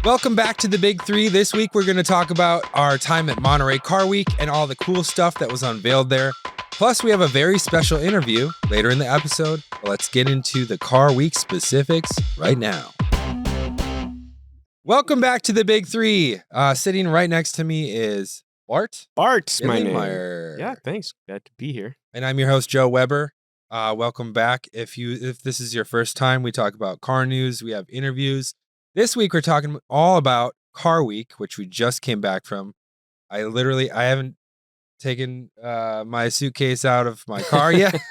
Welcome back to the Big Three. This week, we're going to talk about our time at Monterey Car Week and all the cool stuff that was unveiled there. Plus, we have a very special interview later in the episode. Let's get into the Car Week specifics right now. Welcome back to the Big Three. Sitting right next to me is Bart. Bart's my name. Meyer. Yeah, thanks. Glad to be here. And I'm your host, Joe Weber. Welcome back. If this is your first time, we talk about car news. We have interviews. This week, we're talking all about Car Week, which we just came back from. I haven't taken my suitcase out of my car yet.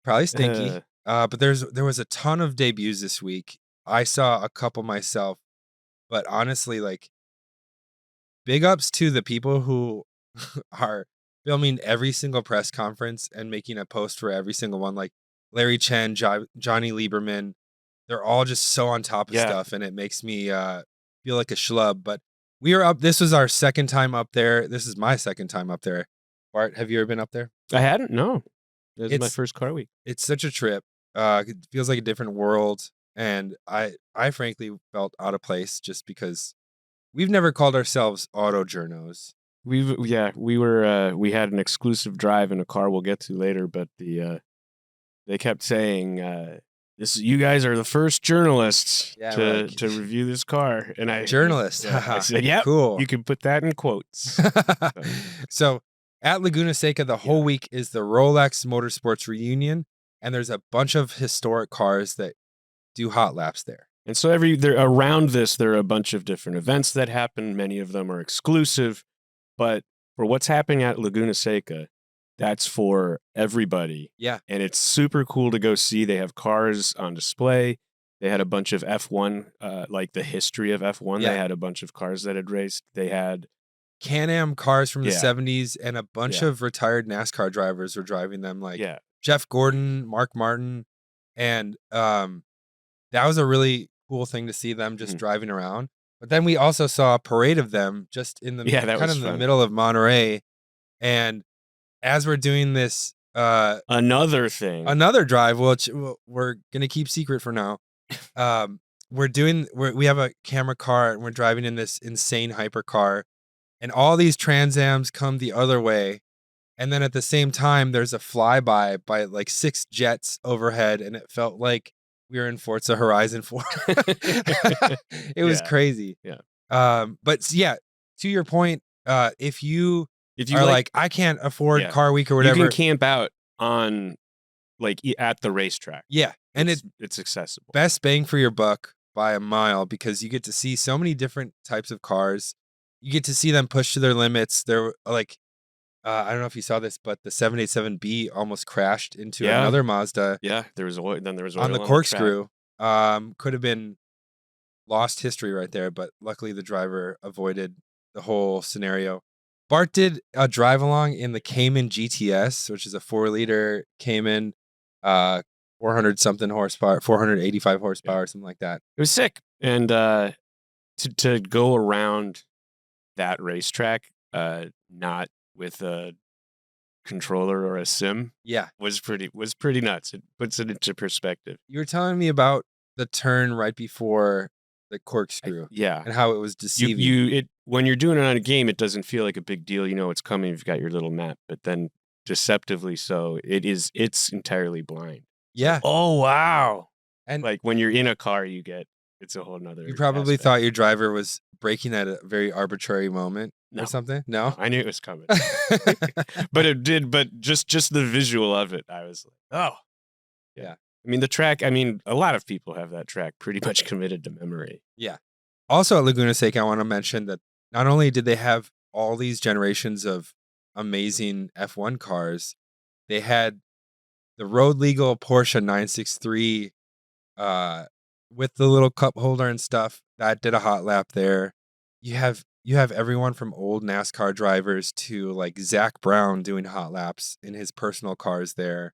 Probably stinky. But there was a ton of debuts this week. I saw a couple myself, but honestly, like, big ups to the people who are filming every single press conference and making a post for every single one, like Larry Chen, Johnny Lieberman. They're all just so on top of stuff, and it makes me feel like a schlub. But we are up. This was our second time up there. This is my second time up there. Bart, have you ever been up there? I hadn't. No, this is my first Car Week. It's such a trip. It feels like a different world, and I frankly felt out of place just because we've never called ourselves auto journos. We had an exclusive drive in a car we'll get to later, but they kept saying you guys are the first journalists to review this car, and I said, yeah, cool. You can put that in quotes. So at Laguna Seca, the whole week is the Rolex Motorsports reunion, and there's a bunch of historic cars that do hot laps there. And so around this, there are a bunch of different events that happen. Many of them are exclusive, but for what's happening at Laguna Seca, that's for everybody. Yeah. And it's super cool to go see. They have cars on display. They had a bunch of F1, like the history of F1. Yeah. They had a bunch of cars that had raced. They had Can-Am cars from the 70s, and a bunch of retired NASCAR drivers were driving them, like Jeff Gordon, Mark Martin. And that was a really cool thing to see them just driving around. But then we also saw a parade of them just in the the middle of Monterey. And as we're doing this, another drive, which we're gonna keep secret for now. We have a camera car and we're driving in this insane hypercar, and all these Trans Ams come the other way, and then at the same time, there's a flyby by like 6 jets overhead, and it felt like we were in Forza Horizon 4. It was crazy. Yeah. But yeah, to your point, if you are like, I can't afford Car Week or whatever, you can camp out on at the racetrack. Yeah, and it's accessible. Best bang for your buck by a mile, because you get to see so many different types of cars. You get to see them push to their limits. They're like, I don't know if you saw this, but the 787B almost crashed into another Mazda. Yeah, there was oil on the corkscrew. Could have been lost history right there, but luckily the driver avoided the whole scenario. Bart did a drive along in the Cayman GTS, which is a 4-liter Cayman, 400 something horsepower, 485 horsepower, something like that. It was sick, and to go around that racetrack, not with a controller or a sim, was pretty nuts. It puts it into perspective. You were telling me about the turn right before the corkscrew, and how it was deceiving. When you're doing it on a game, it doesn't feel like a big deal. You know it's coming. You've got your little map, but then deceptively so, it's entirely blind. Yeah. Oh wow! And like when you're in a car, it's a whole nother. You probably thought your driver was braking at a very arbitrary moment or something. No, I knew it was coming, but it did. But just the visual of it, I was like, oh, yeah. I mean, the track. I mean, a lot of people have that track pretty much committed to memory. Yeah. Also at Laguna Seca, I want to mention that not only did they have all these generations of amazing F1 cars, they had the road legal Porsche 963 with the little cup holder and stuff that did a hot lap there. You have everyone from old NASCAR drivers to like Zach Brown doing hot laps in his personal cars there.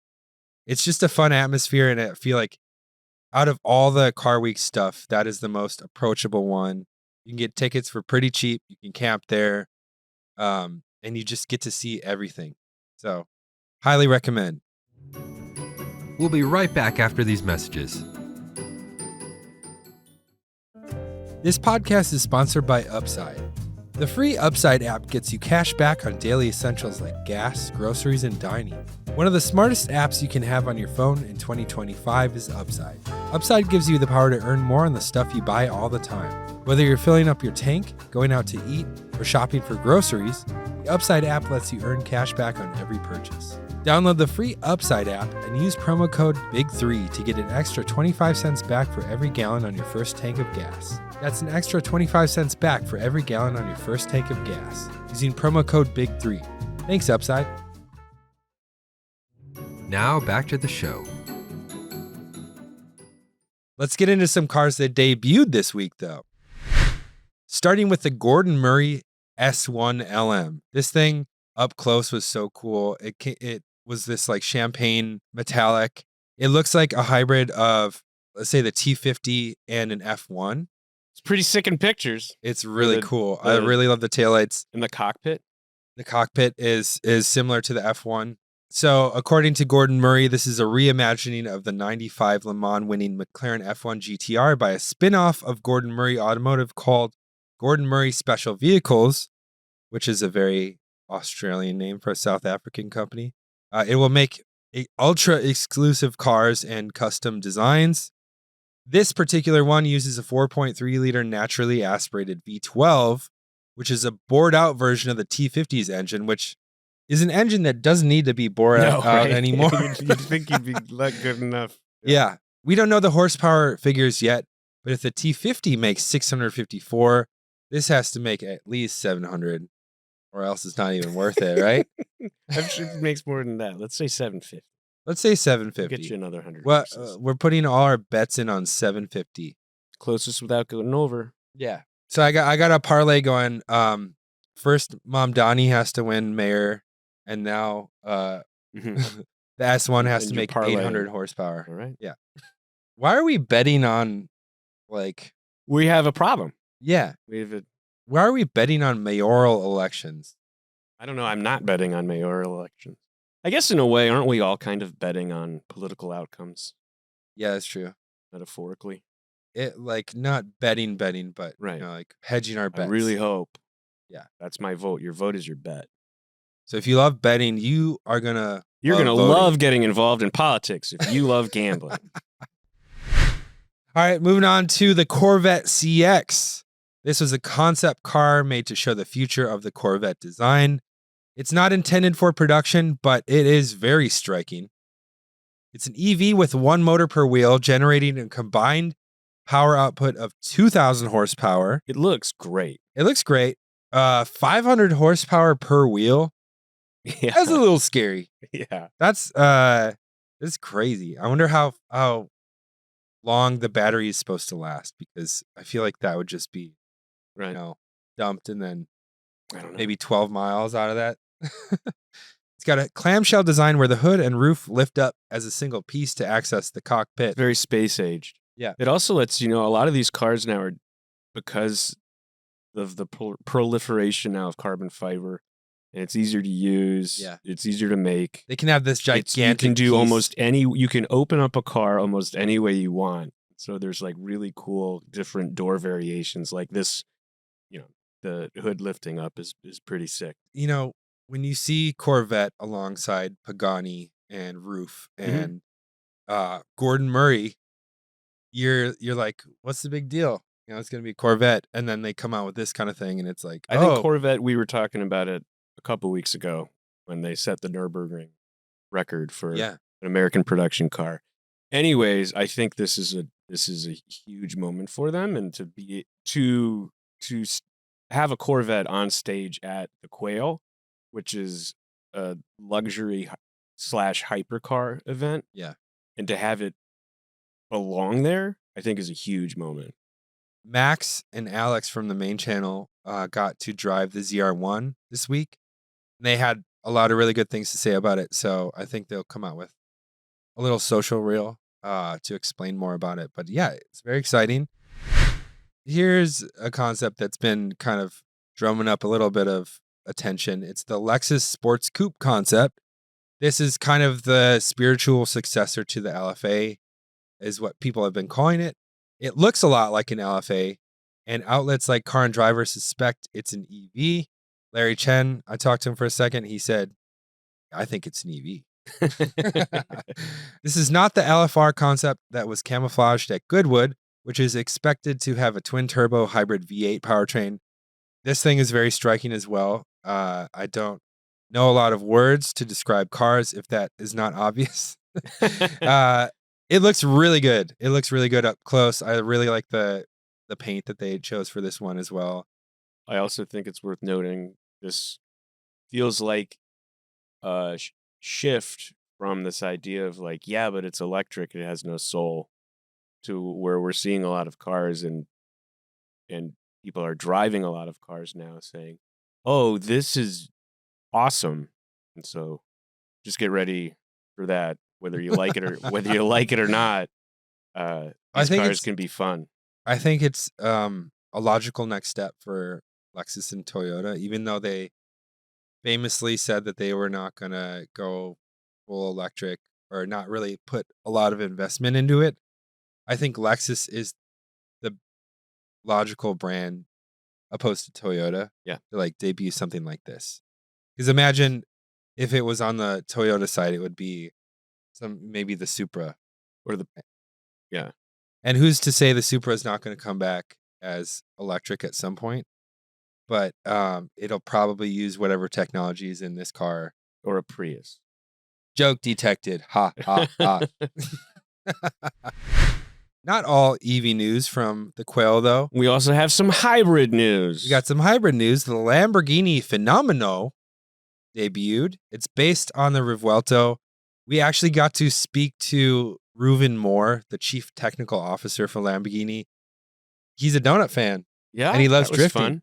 It's just a fun atmosphere, and I feel like out of all the Car Week stuff, that is the most approachable one. You can get tickets for pretty cheap. You can camp there, and you just get to see everything. So, highly recommend. We'll be right back after these messages. This podcast is sponsored by Upside. The free Upside app gets you cash back on daily essentials like gas, groceries, and dining. One of the smartest apps you can have on your phone in 2025 is Upside. Upside gives you the power to earn more on the stuff you buy all the time. Whether you're filling up your tank, going out to eat, or shopping for groceries, the Upside app lets you earn cash back on every purchase. Download the free Upside app and use promo code BIG3 to get an extra 25 cents back for every gallon on your first tank of gas. That's an extra 25 cents back for every gallon on your first tank of gas using promo code BIG3. Thanks, Upside. Now back to the show. Let's get into some cars that debuted this week, though. Starting with the Gordon Murray S1 LM. This thing up close was so cool. It was this like champagne metallic. It looks like a hybrid of, let's say, the T50 and an F1. It's pretty sick in pictures. It's really cool. I really love the taillights. In the cockpit? The cockpit is similar to the F1. So, according to Gordon Murray, this is a reimagining of the 95 Le Mans winning McLaren F1 GTR by a spin-off of Gordon Murray Automotive called Gordon Murray Special Vehicles, which is a very Australian name for a South African company. It will make ultra-exclusive cars and custom designs. This particular one uses a 4.3-liter naturally aspirated V12, which is a bored-out version of the T50's engine, which is an engine that doesn't need to be bored out anymore. You'd think you'd be good enough. Yeah. We don't know the horsepower figures yet, but if the T50 makes 654, this has to make at least 700, or else it's not even worth it, right? I'm sure it makes more than that. Let's say 750. Let's say 750. Get you another 100. Well, we're putting all our bets in on 750. Closest without going over. Yeah. So I got a parlay going. First, Mom Donnie has to win mayor, and now the S1 has to make 800 horsepower. All right. Yeah. Why are we betting on, like... We have a problem. Yeah. Why are we betting on mayoral elections? I don't know. I'm not betting on mayoral elections. I guess in a way, aren't we all kind of betting on political outcomes? Yeah, that's true. Metaphorically. It like not betting, but right. Like hedging our bets. I really hope. Yeah. That's my vote. Your vote is your bet. So if you love betting, you're gonna love getting involved in politics if you love gambling. All right, moving on to the Corvette CX. This was a concept car made to show the future of the Corvette design. It's not intended for production, but it is very striking. It's an EV with one motor per wheel, generating a combined power output of 2,000 horsepower. It looks great. 500 horsepower per wheel. Yeah. That's a little scary. Yeah. That's crazy. I wonder how long the battery is supposed to last, because I feel like that would just be dumped and then I don't know. Maybe 12 miles out of that. It's got a clamshell design where the hood and roof lift up as a single piece to access the cockpit. Very space aged. Yeah. It also lets you know a lot of these cars now are, because of the proliferation now of carbon fiber, and it's easier to use. Yeah. It's easier to make. They can have this gigantic you can do piece. you can open up a car almost any way you want. So there's like really cool different door variations like this, the hood lifting up is pretty sick. When you see Corvette alongside Pagani and Ruf and Gordon Murray, you're like, what's the big deal? It's going to be Corvette. And then they come out with this kind of thing, and it's like, I think Corvette, we were talking about it a couple weeks ago when they set the Nürburgring record for an American production car. Anyways, I think this is a huge moment for them, and to have a Corvette on stage at the Quail, which is a luxury / hypercar event. Yeah. And to have it belong there, I think is a huge moment. Max and Alex from the main channel got to drive the ZR1 this week. They had a lot of really good things to say about it. So I think they'll come out with a little social reel to explain more about it. But yeah, it's very exciting. Here's a concept that's been kind of drumming up a little bit of attention. It's the Lexus Sports Coupe concept. This is kind of the spiritual successor to the LFA, is what people have been calling it. It looks a lot like an LFA, and outlets like Car and Driver suspect it's an EV. Larry Chen, I talked to him for a second. He said, I think it's an EV. This is not the LFR concept that was camouflaged at Goodwood, which is expected to have a twin-turbo hybrid V8 powertrain. This thing is very striking as well. I don't know a lot of words to describe cars if that is not obvious. It looks really good. It looks really good up close. I really like the paint that they chose for this one as well. I also think it's worth noting this feels like a shift from this idea of like, yeah, but it's electric, it has no soul, to where we're seeing a lot of cars and people are driving a lot of cars now saying, oh, this is awesome. And so just get ready for that, whether you like it or not. These cars can be fun. I think it's a logical next step for Lexus and Toyota, even though they famously said that they were not going to go full electric or not really put a lot of investment into it. I think Lexus is the logical brand opposed to Toyota. Yeah. To like debut something like this. Because imagine if it was on the Toyota side, it would be maybe the Supra or the, yeah. And who's to say the Supra is not going to come back as electric at some point? But it'll probably use whatever technology is in this car. Or a Prius. Joke detected. Ha, ha, ha. Not all EV news from the Quail, though. We also have some hybrid news. We got some hybrid news. The Lamborghini Fenomeno debuted. It's based on the Revuelto. We actually got to speak to Reuven Moore, the chief technical officer for Lamborghini. He's a donut fan. Yeah, and he loves drifting. Fun.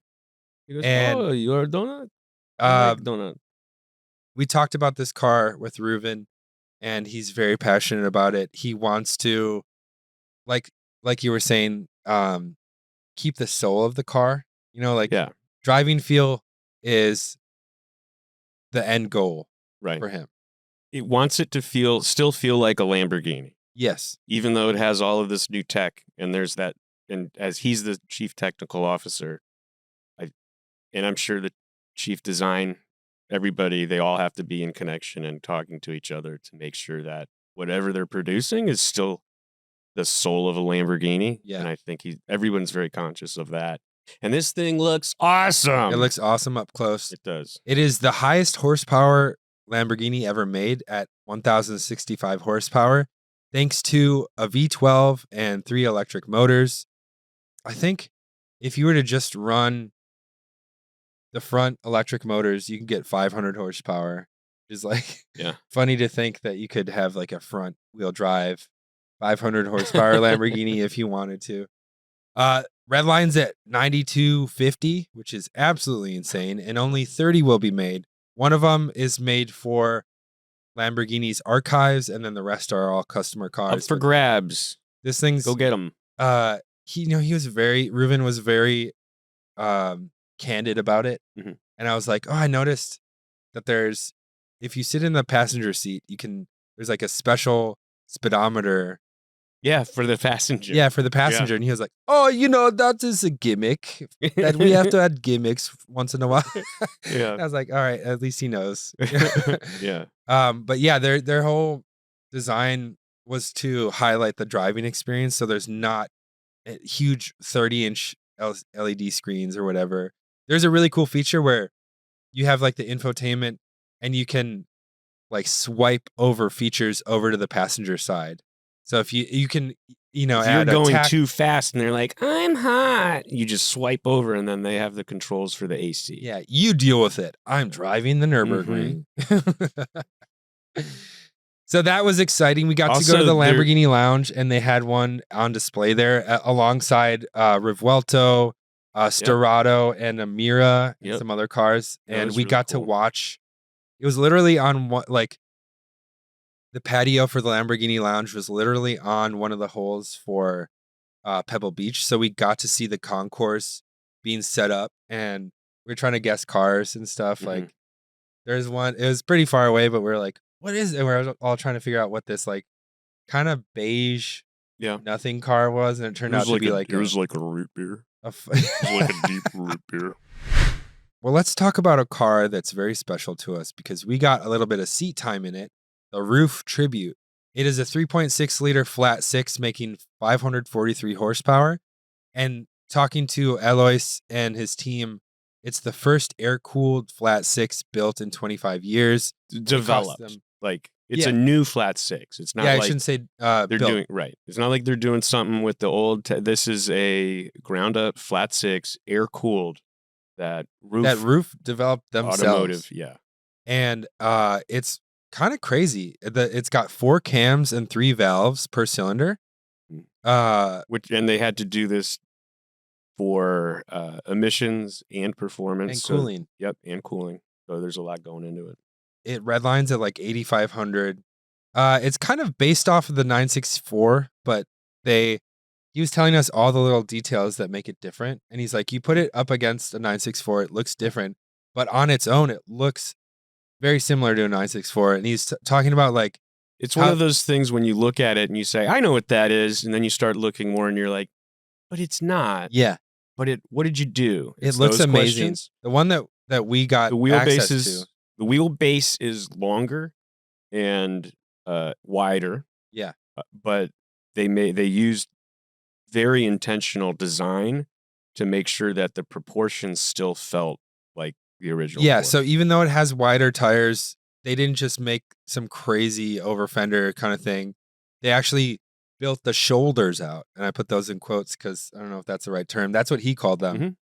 He goes, oh, you're a donut? I like donut. We talked about this car with Reuven, and he's very passionate about it. He wants to, like you were saying, keep the soul of the car. You know, like driving feel is the end goal for him. It wants it to still feel like a Lamborghini. Yes. Even though it has all of this new tech, and there's that, and as he's the chief technical officer, and I'm sure the chief design, everybody, they all have to be in connection and talking to each other to make sure that whatever they're producing is still the soul of a Lamborghini. Yeah. And I think everyone's very conscious of that. And this thing looks awesome. It looks awesome up close. It does. It is the highest horsepower Lamborghini ever made at 1,065 horsepower, thanks to a V12 and 3 electric motors. I think if you were to just run the front electric motors, you can get 500 horsepower. Which is like funny to think that you could have like a front wheel drive 500 horsepower Lamborghini if you wanted to. Redline's at 9250, which is absolutely insane, and only 30 will be made. One of them is made for Lamborghini's archives, and then the rest are all customer cars. Up for grabs. This thing's go get them. Reuven was very candid about it, and I was like, I noticed that if you sit in the passenger seat, there's like a special speedometer. Yeah, for the passenger. Yeah, for the passenger. Yeah. And he was like, that is a gimmick. That we have to add gimmicks once in a while. Yeah. I was like, all right, at least he knows. Yeah. But yeah, their whole design was to highlight the driving experience. So there's not huge 30-inch LED screens or whatever. There's a really cool feature where you have like the infotainment and you can like swipe over features over to the passenger side. So if you can, if you're going too fast and they're like, I'm hot, you just swipe over and then they have the controls for the AC. Yeah, you deal with it. I'm driving the Nürburgring. So that was exciting. We got to go to the Lamborghini Lounge and they had one on display there alongside Revuelto, Storado, and a Mira and some other cars. And we got to watch. It was literally on the patio for the Lamborghini Lounge was literally on one of the holes for Pebble Beach. So we got to see the concourse being set up and we were trying to guess cars and stuff. Like there's one, it was pretty far away, but we're like, what is it? And we're all trying to figure out what this like kind of beige nothing car was. And it turned out to be like it was like a root beer. It's like a deep root beer. Well, let's talk about a car that's very special to us because we got a little bit of seat time in it. The Ruf Tribute. It is a 3.6 liter flat six making 543 horsepower. And talking to Alois and his team, it's the first air-cooled flat six built in 25 years. Developed. Like, it's Yeah. a new flat six. It's not Yeah, I like shouldn't say they're built. doing right. It's not like they're doing something with the old. This is a ground-up flat six, air-cooled that Ruf developed themselves. Automotive, yeah. And it's kind of crazy. It's got 4 cams and 3 valves per cylinder. And they had to do this for emissions and performance and cooling. Yep, and cooling. So there's a lot going into it. It redlines at like 8,500. It's kind of based off of the 964, but he was telling us all the little details that make it different. And he's like, you put it up against a 964, it looks different, but on its own, it looks very similar to a 964. And he's talking about like, it's one of those things when you look at it and you say, I know what that is. And then you start looking more and you're like, but it's not. Yeah. But what did you do? It looks amazing. Questions. The one that we got the wheelbase access to. The wheelbase is longer and wider. Yeah. But they used very intentional design to make sure that the proportions still felt like the original. Yeah, Ford. so even though it has wider tires, they didn't just make some crazy over fender kind of thing. They actually built the shoulders out, and I put those in quotes because I don't know if that's the right term. That's what he called them.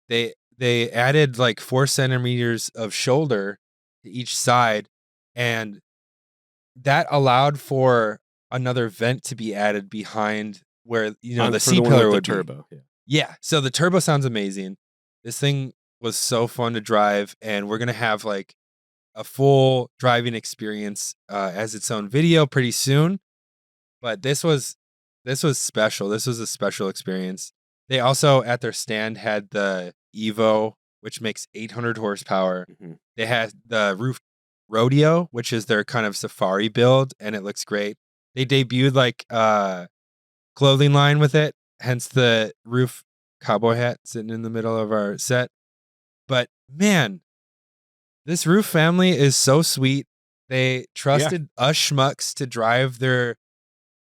Mm-hmm. They added like 4 centimeters of shoulder to each side, and that allowed for another vent to be added behind where the C pillar would be. Turbo. Yeah, so the turbo sounds amazing. This thing was so fun to drive, and we're gonna have like a full driving experience as its own video pretty soon. But this was special. This was a special experience. They also at their stand had the Evo, which makes 800 horsepower. Mm-hmm. They had the Ruf Rodeo, which is their kind of safari build, and it looks great. They debuted like clothing line with it, hence the Ruf cowboy hat sitting in the middle of our set. But man, this Ruf family is so sweet. They trusted us schmucks to drive their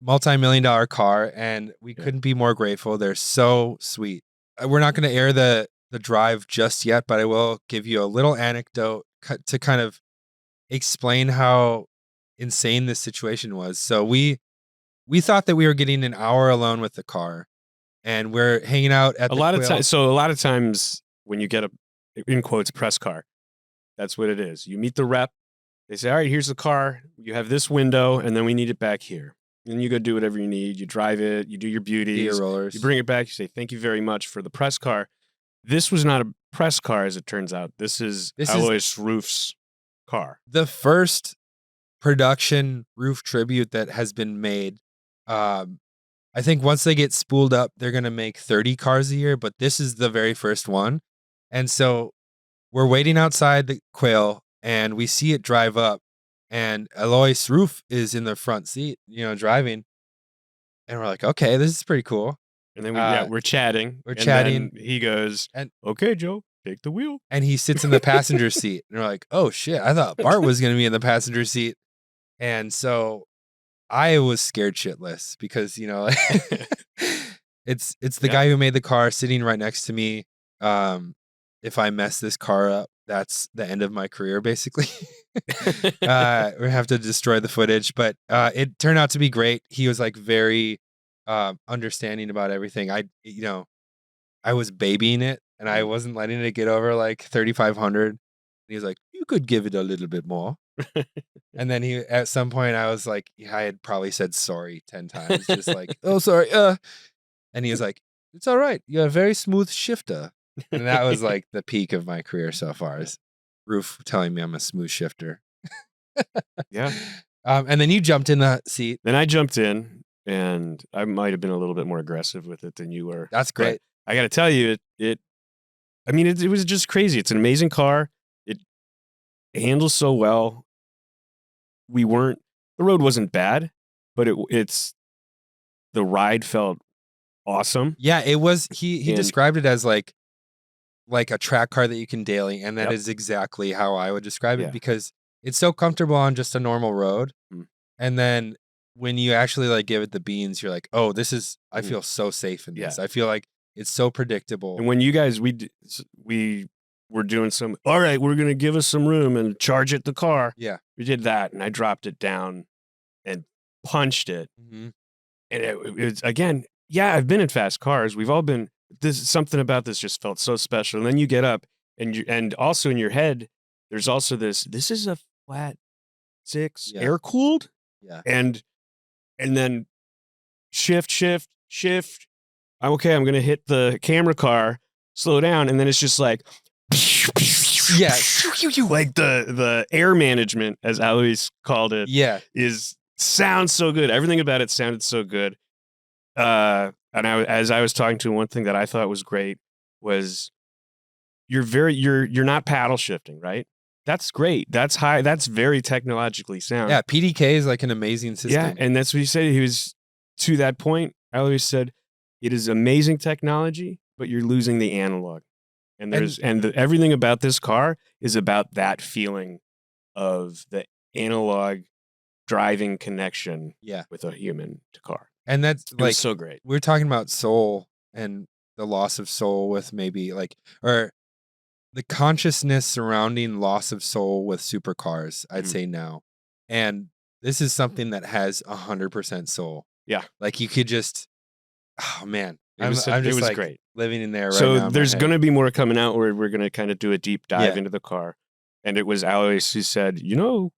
multi-million-dollar car, and we couldn't be more grateful. They're so sweet. We're not going to air the drive just yet, but I will give you a little anecdote to kind of explain how insane this situation was. So we thought that we were getting an hour alone with the car, and we're hanging out at a lot of times when you get a, in quotes, press car, that's what it is. You meet the rep. They say, all right, here's the car. You have this window, and then we need it back here. And you go do whatever you need. You drive it. You do your beauties. Your rollers. You bring it back. You say, thank you very much for the press car. This was not a press car, as it turns out. This is Alois Ruf's car. The first production Ruf Tribute that has been made. I think once they get spooled up, they're going to make 30 cars a year, but this is the very first one. And so we're waiting outside the Quail, and we see it drive up, and Alois Ruf is in the front seat, driving. And we're like, okay, this is pretty cool. And then we're chatting. Then he goes, okay, Joe, take the wheel. And he sits in the passenger seat. And we're like, oh, shit, I thought Bart was going to be in the passenger seat. And so I was scared shitless because, it's the guy who made the car sitting right next to me. If I mess this car up, that's the end of my career, basically. We have to destroy the footage, but it turned out to be great. He was like very understanding about everything. I was babying it, and I wasn't letting it get over like 3,500. He was like, you could give it a little bit more. And then at some point I was like, I had probably said sorry 10 times, just like, oh, sorry. And he was like, it's all right. You're a very smooth shifter. And that was like the peak of my career so far, is Ruf telling me I'm a smooth shifter. Yeah. And then you jumped in the seat. Then I jumped in, and I might have been a little bit more aggressive with it than you were. That's great. But I got to tell you, it was just crazy. It's an amazing car. It handles so well. The road wasn't bad, but the ride felt awesome. Yeah, it was. He And- described it as like a track car that you can daily, and that Yep. is exactly how I would describe it Yeah. because it's so comfortable on just a normal road, Mm. and then when you actually like give it the beans, you're like, oh, this is. I Mm. feel so safe in this. Yeah. I feel like it's so predictable. And when you guys we were doing some, all right, we're gonna give us some room and charge it the car. Yeah. We did that, and I dropped it down and punched it. Mm-hmm. And it was, again, yeah, I've been in fast cars. We've all been. This something about this just felt so special. And then you get up, and also in your head, there's also this. This is a flat six, Yeah. air cooled, Yeah. and then shift. I'm okay. I'm gonna hit the camera car, slow down, and then it's just like, Yeah. like the air management, as Alois called it, Yeah. sounds so good. Everything about it sounded so good. And as I was talking to him, one thing that I thought was great was you're not paddle shifting, right? That's great. That's high. That's very technologically sound. Yeah. PDK is like an amazing system. Yeah, and that's what he said. He was to that point. I always said it is amazing technology, but you're losing the analog. And everything about this car is about that feeling of the analog driving connection Yeah. with a human to car. And that's It like was so great. we're talking about soul and the loss of soul with maybe like or the consciousness surrounding loss of soul with supercars, I'd Mhm. say now. And this is something that has 100% soul. Yeah. Like you could just oh man. It was like great. living in there right So now. there's going to be more coming out where we're going to kind of do a deep dive into the car. And it was Alois who said, you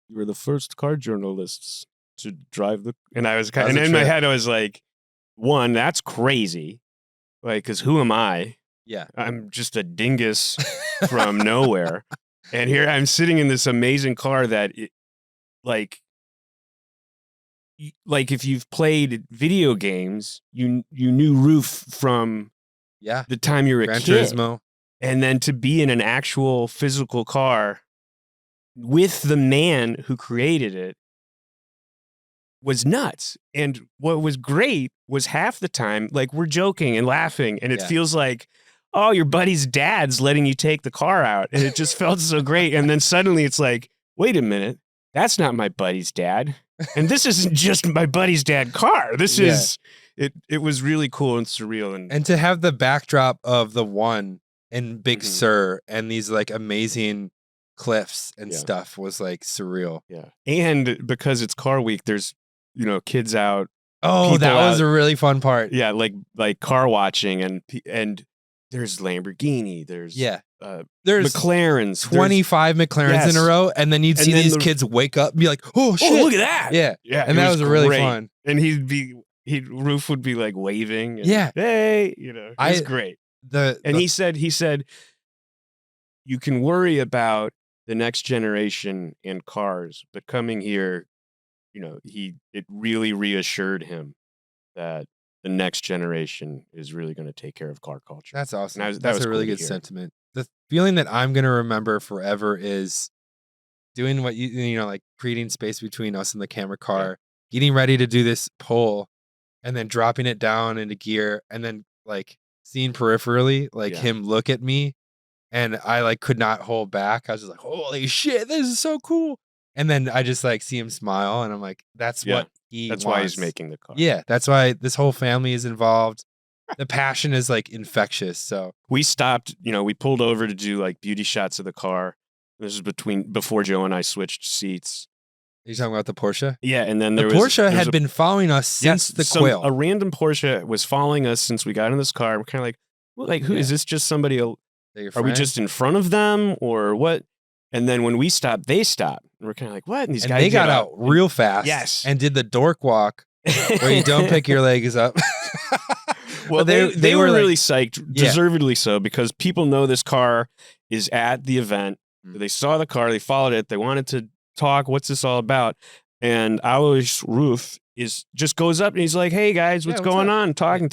were the first car journalists to drive the, and I was kind of, and in my head, I was like, one, that's crazy. Like, cause who am I? Yeah. I'm just a dingus from nowhere. And here I'm sitting in this amazing car that like if you've played video games, you knew Ruf from the time you were a Gran kid. Turismo. And then to be in an actual physical car with the man who created it was nuts. And what was great was half the time, like we're joking and laughing, and it feels like, oh, your buddy's dad's letting you take the car out. And it just felt so great. And then suddenly it's like, wait a minute, that's not my buddy's dad. And this isn't just my buddy's dad car. This is, it was really cool and surreal. And to have the backdrop of the one and Big Mhm. Sur and these like amazing cliffs and stuff was like surreal. Yeah. And because it's car week, there's, kids out. Oh, that was a really fun part. Yeah. Like car watching and there's Lamborghini. There's there's McLarens. 25 McLarens in a row. And then you'd see these kids wake up and be like, oh shit. Oh, look at that. Yeah. Yeah. And that was really fun. And Ruf would be like waving. And, Yeah. Hey, it was great. He said, you can worry about the next generation and cars, but coming here, it really reassured him that the next generation is really going to take care of car culture. That's awesome. That That's was a really cool to good hear. sentiment. The feeling that I'm going to remember forever is doing what like creating space between us and the camera car, getting ready to do this pull, and then dropping it down into gear, and then like seeing peripherally like him look at me, and I like could not hold back. I was just like, holy shit, this is so cool. And then I just like see him smile, and I'm like, that's what he That's wants. why he's making the car. Yeah, that's why this whole family is involved. The passion is like infectious. So we stopped, we pulled over to do like beauty shots of the car. This is before Joe and I switched seats. Are you talking about the Porsche? Yeah, and then the Porsche had been following us since the Quail. A random Porsche was following us since we got in this car. We're kind of like, well, like, who is this? Just somebody? Are we just in front of them or what? And then when we stopped, they stopped. And we're kind of like, what? And these guys got out real fast. Yes. And did the dork walk where you don't pick your legs up. Well, they were really psyched, deservedly so, because people know this car is at the event. They saw the car, they followed it, they wanted to talk. What's this all about? And Alois Ruf just goes up and he's like, hey guys, what's going on? Talking.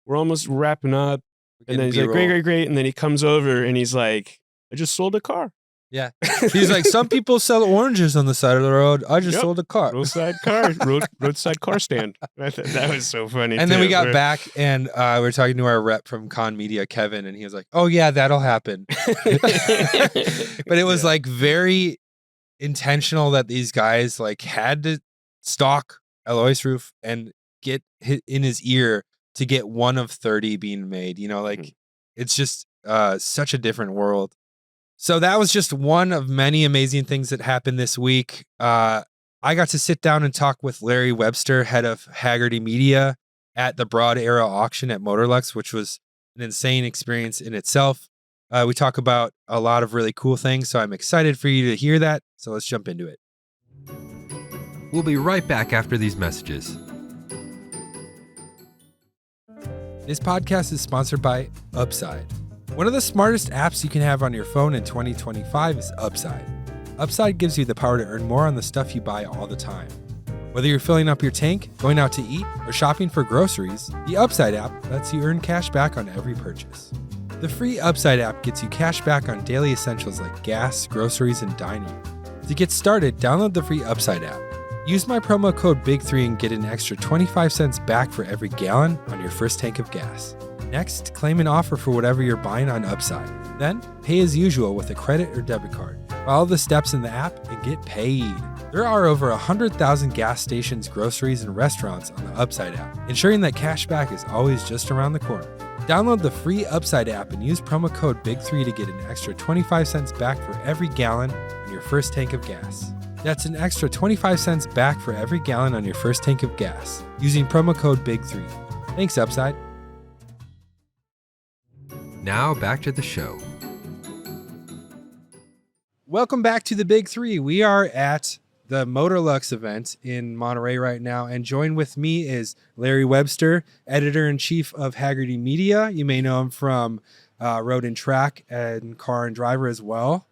We're almost wrapping up. And then he's like, great. And then he comes over and he's like, I just sold a car. Yeah. He's like, some people sell oranges on the side of the road. I just sold a car. Roadside car stand. That was so funny. And then we got back and we were talking to our rep from Con Media, Kevin, and he was like, oh yeah, that'll happen. But it was like very intentional that these guys like had to stalk Alois Ruf and get in his ear to get one of 30 being made. You know, like it's just such a different world. So that was just one of many amazing things that happened this week. I got to sit down and talk with Larry Webster, head of Hagerty Media, at the Broad Era auction at Motorlux, which was an insane experience in itself. We talk about a lot of really cool things, so I'm excited for you to hear that. So let's jump into it. We'll be right back after these messages. This podcast is sponsored by Upside. One of the smartest apps you can have on your phone in 2025 is Upside. Upside gives you the power to earn more on the stuff you buy all the time. Whether you're filling up your tank, going out to eat, or shopping for groceries, the Upside app lets you earn cash back on every purchase. The free Upside app gets you cash back on daily essentials like gas, groceries, and dining. To get started, download the free Upside app. Use my promo code BIG3 and get an extra 25 cents back for every gallon on your first tank of gas. Next, claim an offer for whatever you're buying on Upside. Then, pay as usual with a credit or debit card. Follow the steps in the app and get paid. There are over 100,000 gas stations, groceries, and restaurants on the Upside app, ensuring that cash back is always just around the corner. Download the free Upside app and use promo code BIG3 to get an extra 25 cents back for every gallon on your first tank of gas. That's an extra 25 cents back for every gallon on your first tank of gas, using promo code BIG3. Thanks, Upside. Now back to the show. Welcome back to the Big Three. We are at the Motorlux event in Monterey right now, and joined with me is Larry Webster, editor-in-chief of Hagerty Media. You may know him from Road and Track and Car and Driver as well.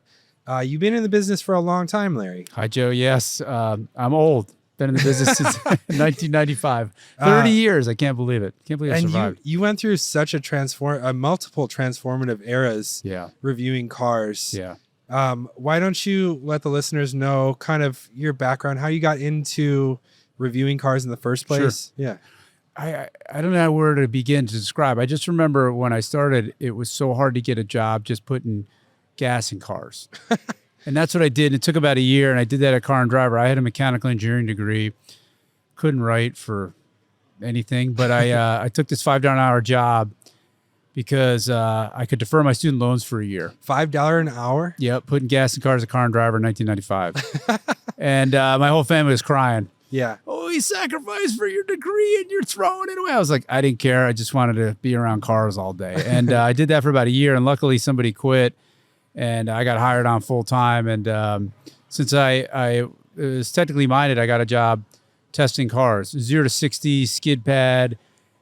You've been in the business for a long time, Larry. Hi, Joe. Yes, I'm old. Been in the business since 1995. 30 years. I can't believe it. Can't believe I survived. You went through such a multiple transformative eras reviewing cars. Yeah. Why don't you let the listeners know kind of your background, how you got into reviewing cars in the first place? Sure. Yeah. I don't know where to begin to describe. I just remember when I started, it was so hard to get a job just putting gas in cars. And that's what I did. It took about a year, and I did that at Car and Driver. I had a mechanical engineering degree, couldn't write for anything, but I took this $5 an hour job because I could defer my student loans for a year. $5 an hour? Yep, putting gas in cars at Car and Driver in 1995. And my whole family was crying. Yeah. Oh, you sacrificed for your degree and you're throwing it away. I was like, I didn't care. I just wanted to be around cars all day. And I did that for about a year, and luckily somebody quit. And I got hired on full time. And since I was technically minded, I got a job testing cars, 0 to 60, skid pad.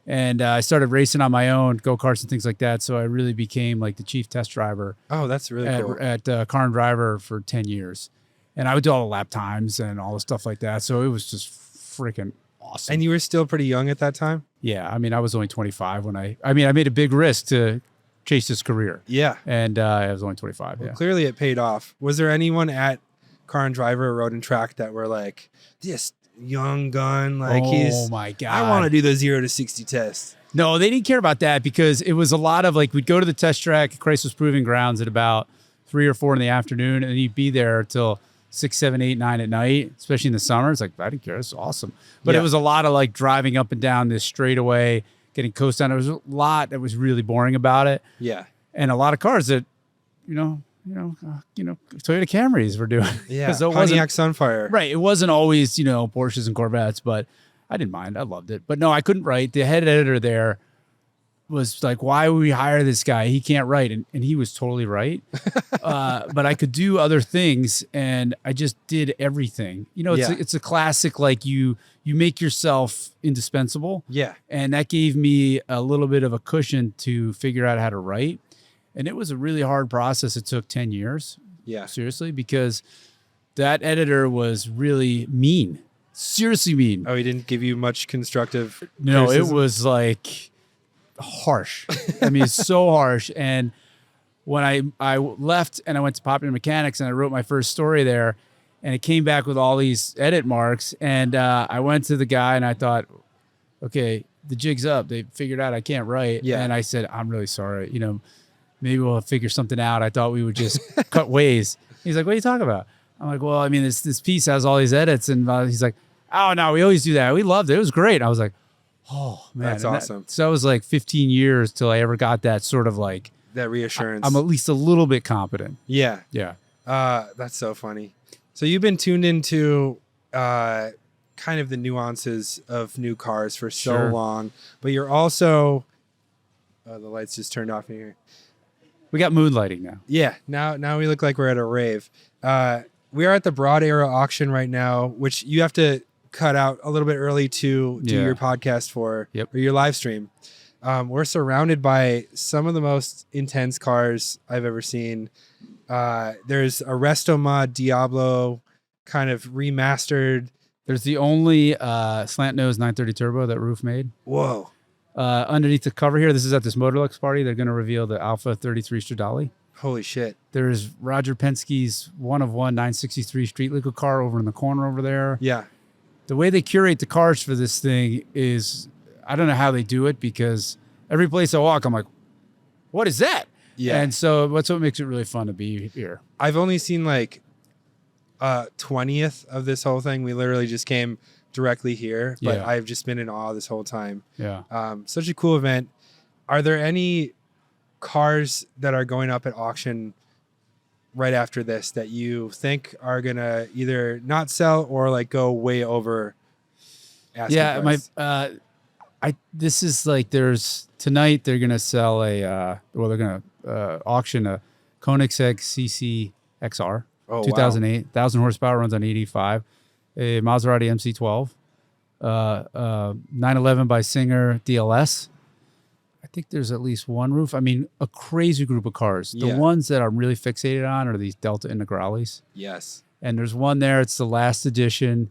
And I started racing on my own, go-karts and things like that. So I really became like the chief test driver. Oh, that's really cool. At Car and Driver for 10 years. And I would do all the lap times and all the stuff like that. So it was just freaking awesome. And you were still pretty young at that time? Yeah. I mean, I was only 25 when I made a big risk to chase this career. Yeah. And I was only 25. Well, clearly it paid off. Was there anyone at Car and Driver or Road and Track that were like, this young gun, like my God, I want to do the 0 to 60 test? No, they didn't care about that because it was a lot of like, we'd go to the test track at Chrysler's Proving Grounds at about 3 or 4 in the afternoon, and you'd be there till 6, 7, 8, 9 at night, especially in the summer. It's like, I didn't care. It's awesome. But it was a lot of like driving up and down this straightaway, getting coast down. There was a lot that was really boring about it. Yeah. And a lot of cars that, Toyota Camrys were doing. Yeah. Pontiac Sunfire. Right. It wasn't always, Porsches and Corvettes, but I didn't mind. I loved it. But no, I couldn't write. The head editor there was like, why would we hire this guy? He can't write. And he was totally right. But I could do other things, and I just did everything. It's a classic, like you make yourself indispensable. Yeah. And that gave me a little bit of a cushion to figure out how to write. And it was a really hard process. It took 10 years. Yeah. Seriously, because that editor was really mean. Seriously mean. Oh, he didn't give you much constructive No, criticism? it was like harsh. I mean, it's so harsh. And when I left and I went to Popular Mechanics and I wrote my first story there, and it came back with all these edit marks. And I went to the guy and I thought, okay, the jig's up. They figured out I can't write. Yeah. And I said, I'm really sorry. Maybe we'll figure something out. I thought we would just cut ways. He's like, what are you talking about? I'm like, well, I mean, this piece has all these edits. And he's like, oh, no, we always do that. We loved it. It was great. I was like, oh, man. That's awesome. So it was like 15 years till I ever got that sort of like. That reassurance. I'm at least a little bit competent. Yeah. Yeah. That's so funny. So you've been tuned into kind of the nuances of new cars for so long, but you're also the lights just turned off in here. We got moonlighting now. Yeah, now we look like we're at a rave. We are at the Broad Arrow auction right now, which you have to cut out a little bit early to do your podcast for, or your live stream. We're surrounded by some of the most intense cars I've ever seen. There's a Resto Mod Diablo kind of remastered. There's the only slant nose 930 turbo that Ruf made. Whoa. Underneath the cover here, this is at this Motorlux party. They're going to reveal the Alpha 33 Stradale. Holy shit. There's Roger Penske's one of one 963 street legal car over in the corner over there. Yeah. The way they curate the cars for this thing is, I don't know how they do it, because every place I walk, I'm like, what is that? Yeah. And so that's what makes it really fun to be here. I've only seen like 20th of this whole thing. We literally just came directly here, but I've just been in awe this whole time. Yeah. Such a cool event. Are there any cars that are going up at auction right after this that you think are gonna either not sell or like go way over asking price? This is like, there's tonight they're gonna sell they're gonna auction a Koenigsegg CC XR. 2008, 1,000 horsepower, runs on 85. A Maserati MC12, 911 by Singer DLS. I think there's at least one Ruf. I mean, a crazy group of cars. The ones that I'm really fixated on are these Delta Integrales. Yes. And there's one there. It's the last edition.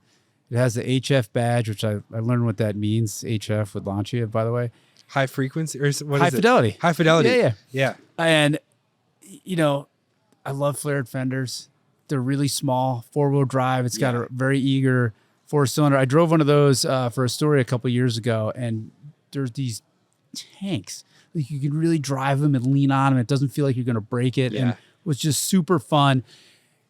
It has the HF badge, which I learned what that means. HF with Lancia, by the way. High frequency, or what High is it? fidelity. High fidelity. Yeah. And, I love flared fenders. They're really small, 4-wheel drive. It's got a very eager 4-cylinder. I drove one of those for a story a couple years ago, and there's these tanks. Like, you can really drive them and lean on them. It doesn't feel like you're going to break it. And it was just super fun.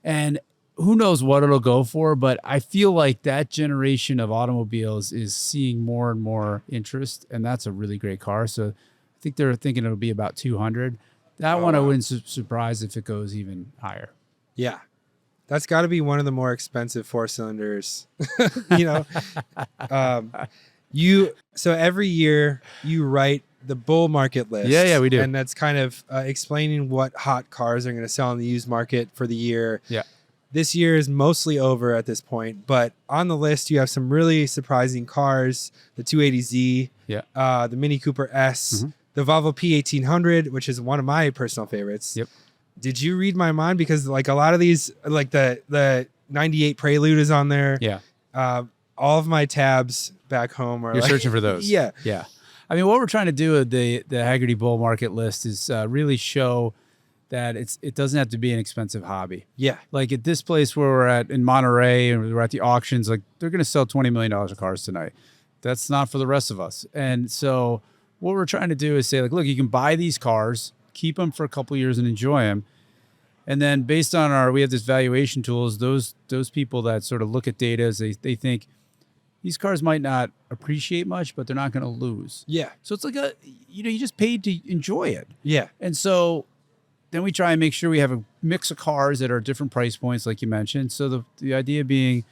And who knows what it'll go for, but I feel like that generation of automobiles is seeing more and more interest, and that's a really great car. So I think they're thinking it'll be about 200. That one I wouldn't surprise if it goes even higher. Yeah. That's got to be one of the more expensive 4-cylinders, So every year you write the bull market list. Yeah, we do. And that's kind of explaining what hot cars are going to sell in the used market for the year. Yeah. This year is mostly over at this point, but on the list you have some really surprising cars: the 280Z, the Mini Cooper S, the Volvo P1800, which is one of my personal favorites. Yep. Did you read my mind? Because like a lot of these, like the 98 Prelude is on there. Yeah. All of my tabs back home are You're searching for those. Yeah. Yeah. I mean, what we're trying to do with the Hagerty bull market list is really show that it doesn't have to be an expensive hobby. Yeah. Like at this place where we're at in Monterey and we're at the auctions, like they're going to sell $20 million of cars tonight. That's not for the rest of us. And so what we're trying to do is say, like, look, you can buy these cars, keep them for a couple of years and enjoy them. And then based on we have this valuation tools, those people that sort of look at data, they think these cars might not appreciate much, but they're not going to lose. Yeah. So it's like you just paid to enjoy it. Yeah. And so then we try and make sure we have a mix of cars that are different price points, like you mentioned. So the idea being,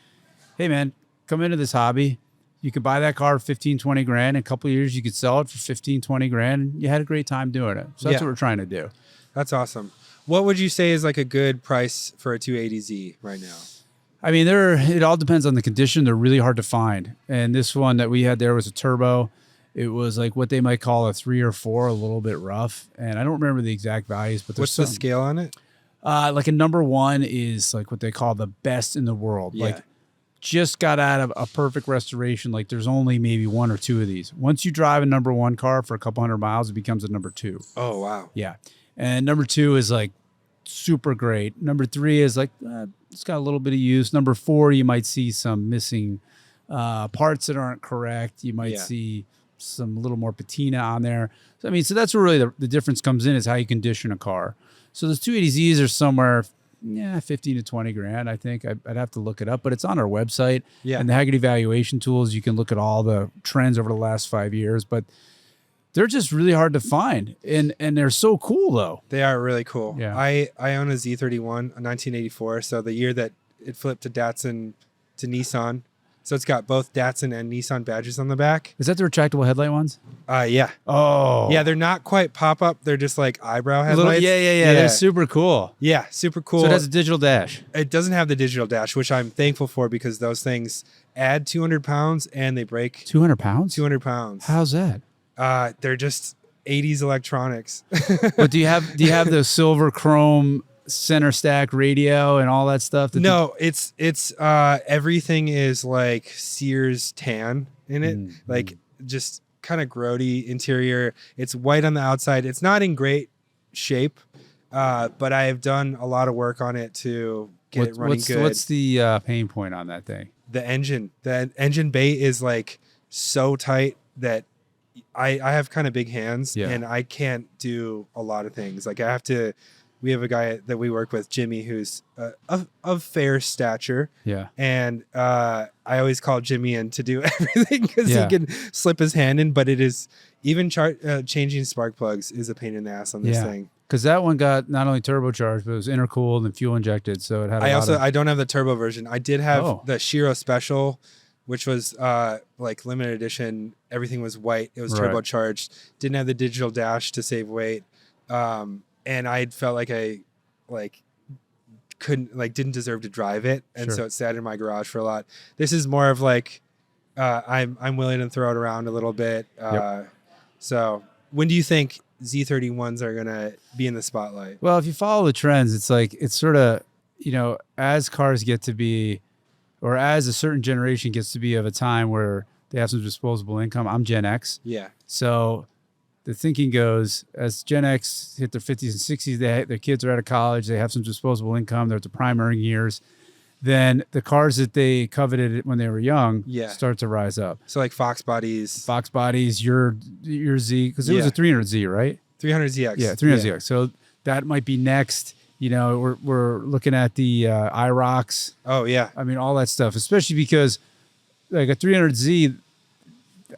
hey man, come into this hobby. You could buy that car for 15, 20 grand. In a couple of years, you could sell it for 15, 20 grand. And you had a great time doing it. So that's what we're trying to do. That's awesome. What would you say is like a good price for a 280Z right now? I mean, it all depends on the condition. They're really hard to find. And this one that we had there was a turbo. It was like what they might call a 3 or 4, a little bit rough. And I don't remember the exact values, but what's the scale on it? Like a number 1 is like what they call the best in the world. Yeah. Like just got out of a perfect restoration. Like there's only maybe 1 or 2 of these. Once you drive a number 1 car for a couple hundred miles, it becomes a number 2. Oh, wow. Yeah. And number 2 is like super great. Number 3 is like it's got a little bit of use. Number 4, you might see some missing parts that aren't correct. You might see some little more patina on there. So, I mean, so that's where really the difference comes in, is how you condition a car. So those 280Zs are somewhere, 15 to 20 grand, I think. I'd have to look it up, but it's on our website. Yeah. And the Hagerty valuation tools, you can look at all the trends over the last 5 years, but they're just really hard to find. And they're so cool, though. They are really cool. Yeah. I own a Z31, a 1984, so the year that it flipped to Datsun to Nissan. So it's got both Datsun and Nissan badges on the back. Is that the retractable headlight ones? Yeah. Oh. Yeah, they're not quite pop-up. They're just like eyebrow headlights. Yeah. They're super cool. Yeah, super cool. So it has a digital dash. It doesn't have the digital dash, which I'm thankful for, because those things add 200 pounds and they break. 200 pounds? 200 pounds. How's that? They're just 80s electronics. But do you have the silver chrome center stack radio and all that stuff? No, it's everything is like Sears tan in it, like just kind of grody interior. It's white on the outside. It's not in great shape, but I have done a lot of work on it to get it running good. What's the pain point on that thing? The engine bay is like so tight that I have kind of big hands, and I can't do a lot of things. Like we have a guy that we work with, Jimmy, who's of fair stature. Yeah. And I always call Jimmy in to do everything, because he can slip his hand in, but it is even changing spark plugs is a pain in the ass on this thing. Because that one got not only turbocharged, but it was intercooled and fuel injected. So it had I don't have the turbo version. I did have the Shiro Special, which was like limited edition. Everything was white. It was turbocharged. Didn't have the digital dash to save weight. And I felt like I didn't deserve to drive it. And so it sat in my garage for a lot. This is more of like, I'm willing to throw it around a little bit. So when do you think Z31s are going to be in the spotlight? Well, if you follow the trends, it's sort of, as cars get to be, or as a certain generation gets to be of a time where they have some disposable income. I'm Gen X. Yeah. So the thinking goes, as Gen X hit their 50s and 60s, their kids are out of college, they have some disposable income, they're at the prime earning years, then the cars that they coveted when they were young start to rise up. So like Fox bodies, your Z, because it was a 300Z, right? 300ZX. Yeah, 300ZX. So that might be next. We're looking at the IROCs. Oh, yeah. I mean, all that stuff, especially because like a 300Z,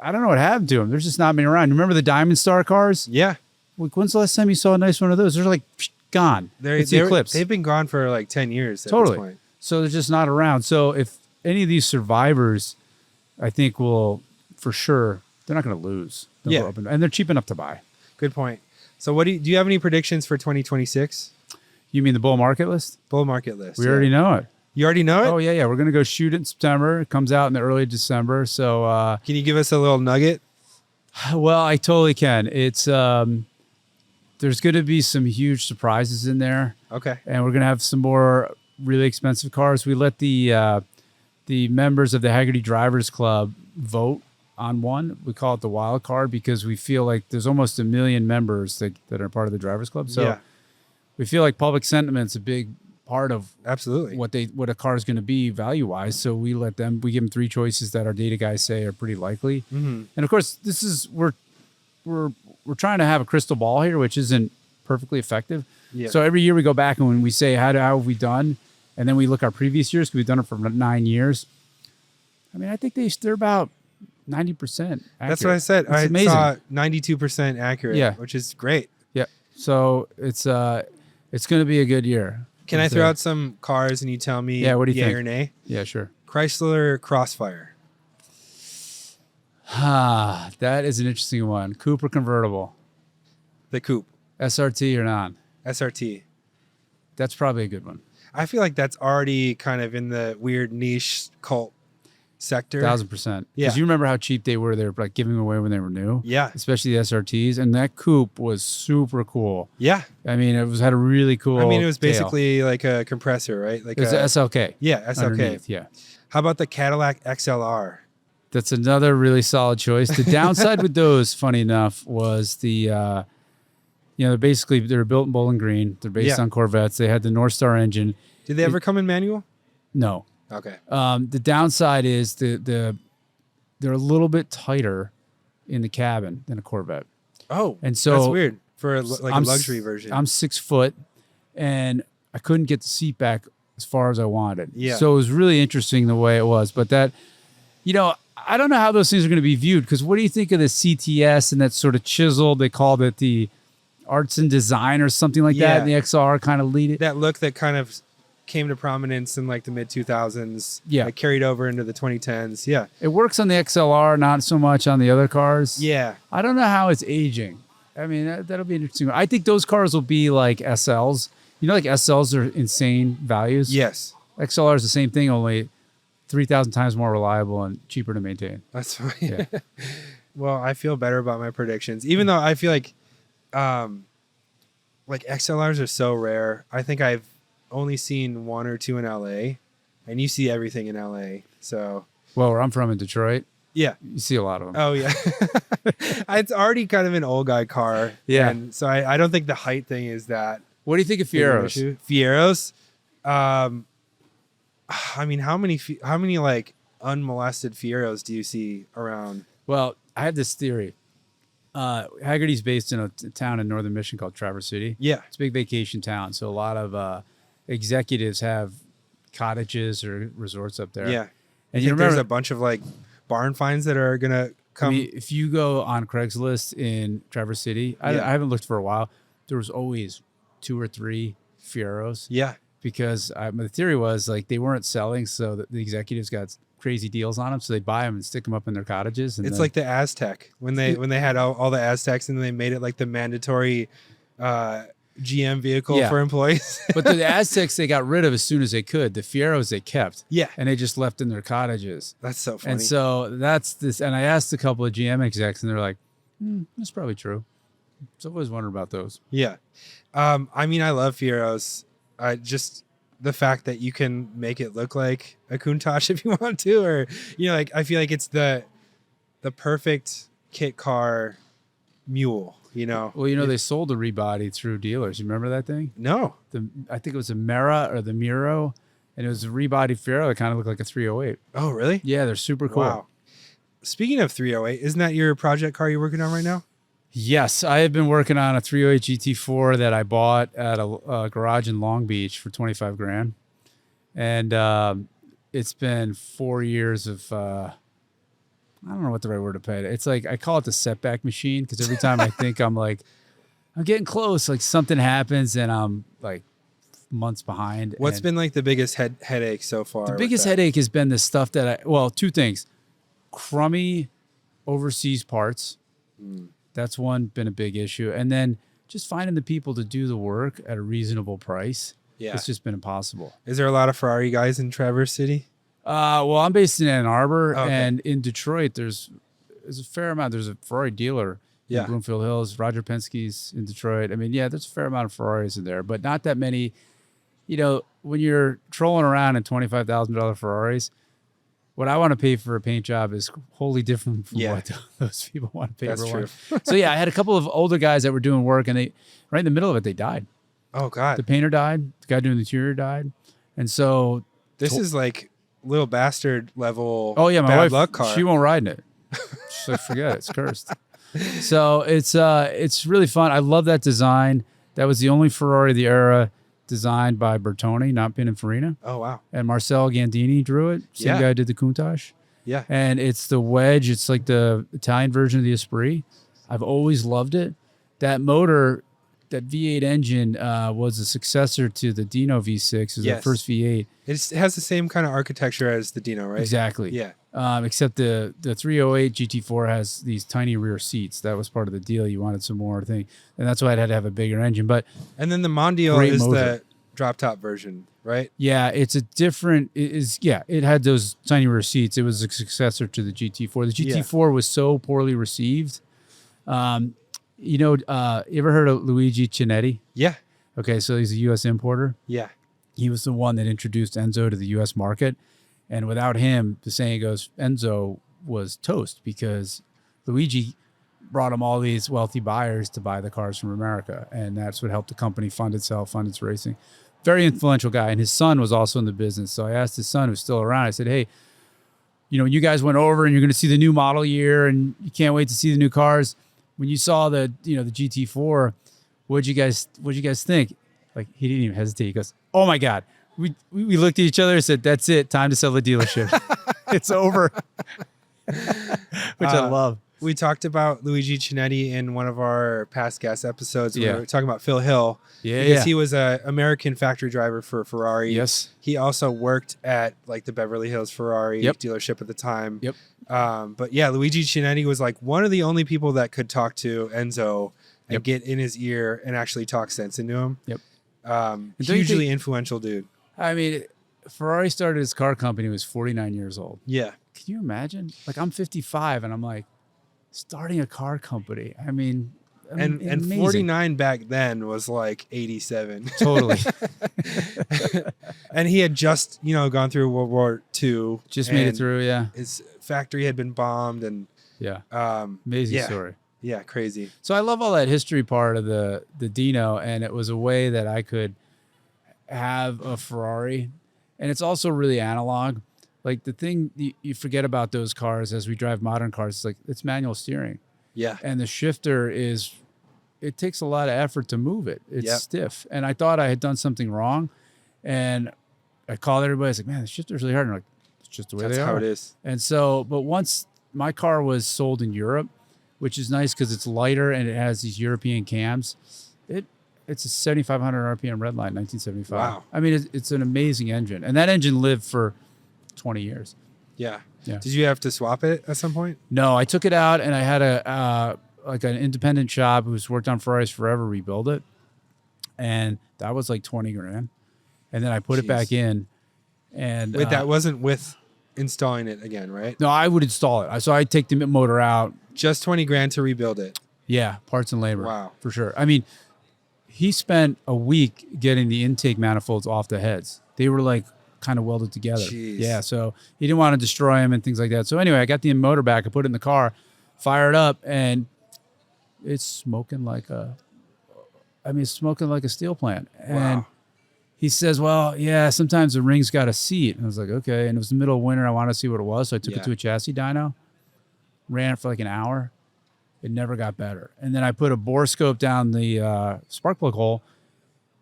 I don't know what happened to them. There's just not many around. Remember the Diamond Star cars? Yeah. When's the last time you saw a nice one of those? They're like gone. It's the Eclipse. They've been gone for like 10 years at this point. So they're just not around. So if any of these survivors, I think will, for sure, they're not going to lose. They'll go up and they're cheap enough to buy. Good point. So do you have any predictions for 2026? You mean the bull market list? Bull market list. We already know it. You already know it? Oh, yeah. We're going to go shoot it in September. It comes out in the early December. So can you give us a little nugget? Well, I totally can. It's there's going to be some huge surprises in there. Okay. And we're going to have some more really expensive cars. We let the members of the Hagerty Drivers Club vote on one. We call it the wild card because we feel like there's almost 1 million members that are part of the Drivers Club. So we feel like public sentiment's a big part of what a car is going to be value wise. So we give them 3 choices that our data guys say are pretty likely. Mm-hmm. And of course, this is we're trying to have a crystal ball here, which isn't perfectly effective. Yeah. So every year we go back and when we say how have we done, and then we look our previous years because we've done it for 9 years. I mean, I think they're about 90% accurate. That's what I said. I saw 92% accurate, which is great. Yeah. So it's going to be a good year. Can I throw out some cars and you tell me what do you think? Or nay? Yeah, sure. Chrysler Crossfire. That is an interesting one. Coupe or convertible? The coupe. SRT or non? SRT. That's probably a good one. I feel like that's already kind of in the weird niche cult sector. 1,000%. Because you remember how cheap they were. They were like giving away when they were new. Yeah. Especially the SRTs. And that coupe was super cool. Yeah. I mean, had a really cool it was basically like a compressor, right? Like it was a SLK. Yeah, SLK. Underneath, yeah. How about the Cadillac XLR? That's another really solid choice. The downside with those, funny enough, was the they're built in Bowling Green. They're based on Corvettes. They had the North Star engine. Did they ever come in manual? No. Okay. The downside is they're a little bit tighter in the cabin than a Corvette. Oh, and so that's weird for a luxury version. I'm 6 foot, and I couldn't get the seat back as far as I wanted. Yeah. So it was really interesting the way it was. But that, I don't know how those things are going to be viewed, because what do you think of the CTS and that sort of chiseled? They called it the arts and design or something like that. And the XR kind of lead it. That look that kind of came to prominence in like the mid 2000s. Yeah. It carried over into the 2010s. Yeah. It works on the XLR, not so much on the other cars. Yeah. I don't know how it's aging. I mean, that'll be interesting. I think those cars will be like SLs. Like SLs are insane values. Yes. XLR is the same thing, only 3,000 times more reliable and cheaper to maintain. That's fine. Yeah. Well, I feel better about my predictions, even though I feel like XLRs are so rare. I think I've only seen 1 or 2 in LA, and you see everything in LA. So, well, where I'm from in Detroit, yeah, you see a lot of them. Oh yeah, it's already kind of an old guy car. Yeah, and so I don't think the height thing is that. What do you think of Fieros? Fieros, I mean, how many like unmolested Fieros do you see around? Well, I have this theory. Hagerty's based in a town in northern Michigan called Traverse City. Yeah, it's a big vacation town, so a lot of executives have cottages or resorts up there. Yeah, and you remember there's a bunch of like barn finds that are gonna come. I mean, if you go on Craigslist in Traverse City, I haven't looked for a while. There was always 2 or 3 Fieros. Yeah, because the theory was like they weren't selling, so that the executives got crazy deals on them, so they buy them and stick them up in their cottages. And it's like the Aztec when they had all the Aztecs, and then they made it like the mandatory GM vehicle for employees. But the Aztecs they got rid of as soon as they could. The Fieros they kept. Yeah, and they just left in their cottages. That's so funny. And so that's this. And I asked a couple of GM execs, and they're like, "That's probably true." So I always wondered about those. Yeah, I mean, I love Fieros. Just the fact that you can make it look like a Countach if you want to, or like I feel like it's the perfect kit car mule. Well, they sold the rebody through dealers. You remember that thing? No. I think it was a Mera or the Miro, and it was a rebody Fiero that kind of looked like a 308. Oh, really? Yeah, they're super cool. Wow. Speaking of 308, isn't that your project car you're working on right now? Yes, I have been working on a 308 GT4 that I bought at a garage in Long Beach for $25,000, and it's been 4 years of I don't know what the right word to put it. It's like I call it the setback machine, because every time I think I'm getting close, like something happens and I'm like months behind. What's been like the biggest headache so far? The biggest headache has been the stuff that two things: crummy overseas parts. That's been a big issue. And then just finding the people to do the work at a reasonable price. Yeah. It's just been impossible. Is there a lot of Ferrari guys in Traverse City? Well, I'm based in Ann Arbor, and in Detroit, there's a fair amount. There's a Ferrari dealer in Bloomfield Hills. Roger Penske's in Detroit. I mean, there's a fair amount of Ferraris in there, but not that many. When you're trolling around in $25,000 Ferraris, what I want to pay for a paint job is wholly different from what those people want to pay for one. So I had a couple of older guys that were doing work, and they, right in the middle of it, they died. Oh God! The painter died. The guy doing the interior died, and so this is like little bastard level. Oh yeah, my bad wife, luck car. She won't ride in it. She's like, forget it, it's cursed. So it's really fun. I love that design. That was the only Ferrari of the era designed by Bertone, not Pininfarina. Oh wow! And Marcel Gandini drew it. Same guy did the Countach. Yeah. And it's the wedge. It's like the Italian version of the Esprit. I've always loved it. That motor, that V8 engine, was a successor to the Dino V6. It was the first V8. It has the same kind of architecture as the Dino, right? Exactly. Yeah. Except the 308 GT4 has these tiny rear seats. That was part of the deal. You wanted some more thing, and that's why it had to have a bigger engine. And then the Mondial is the drop top version, right? Yeah, it's a different. It had those tiny rear seats. It was a successor to the GT4. The GT4 was so poorly received. You ever heard of Luigi Cinetti? Yeah. Okay, so he's a U.S. importer. Yeah. He was the one that introduced Enzo to the U.S. market. And without him, the saying goes, Enzo was toast, because Luigi brought him all these wealthy buyers to buy the cars from America. And that's what helped the company fund itself, fund its racing. Very influential guy. And his son was also in the business. So I asked his son, who's still around, I said, hey, you guys went over and you're going to see the new model year and you can't wait to see the new cars. When you saw the GT4, what'd you guys think? Like, he didn't even hesitate. He goes, oh my God. We looked at each other and said, that's it. Time to sell the dealership. It's over. Which I love. We talked about Luigi Cinetti in one of our past guest episodes. We were talking about Phil Hill. Because he was an American factory driver for Ferrari. Yes. He also worked at like the Beverly Hills Ferrari dealership at the time. Yep. But yeah, Luigi Cinetti was like one of the only people that could talk to Enzo and get in his ear and actually talk sense into him. Yep. Hugely influential dude. I mean, Ferrari started his car company when he was 49 years old. Yeah. Can you imagine? Like, I'm 55 and I'm like, starting a car company. I mean, and 49 back then was like 87. Totally. And he had just, gone through World War II. Just made it through, yeah. His factory had been bombed and amazing story. Yeah, crazy. So I love all that history part of the Dino, and it was a way that I could have a Ferrari. And it's also really analog. Like, the thing you forget about those cars as we drive modern cars, it's manual steering. Yeah. And the shifter it takes a lot of effort to move it. It's stiff. And I thought I had done something wrong. And I called everybody. I was like, man, the shifter's really hard. And I'm like, it's just the way they are. That's how it is. And so, but once my car was sold in Europe, which is nice because it's lighter and it has these European cams, it's a 7,500 RPM Redline, 1975. Wow. I mean, it's an amazing engine. And that engine lived for 20 years. Yeah. Did you have to swap it at some point? No, I took it out and I had an independent shop who's worked on Ferraris forever rebuild it. And that was like 20 grand. And then I put it back in. And wait, that wasn't with installing it again, right? No, I would install it. So I'd take the motor out. Just 20 grand to rebuild it. Yeah, parts and labor. Wow. For sure. I mean, he spent a week getting the intake manifolds off the heads. They were like kind of welded together. Jeez. Yeah, so he didn't want to destroy them and things like that. So anyway, I got the motor back. I put it in the car, fired up, and it's smoking like a steel plant. And he says, well, yeah, sometimes the ring's got a seat. And I was like, okay. And it was the middle of winter. I wanted to see what it was. So I took it to a chassis dyno, ran it for like an hour. It never got better. And then I put a bore scope down the spark plug hole.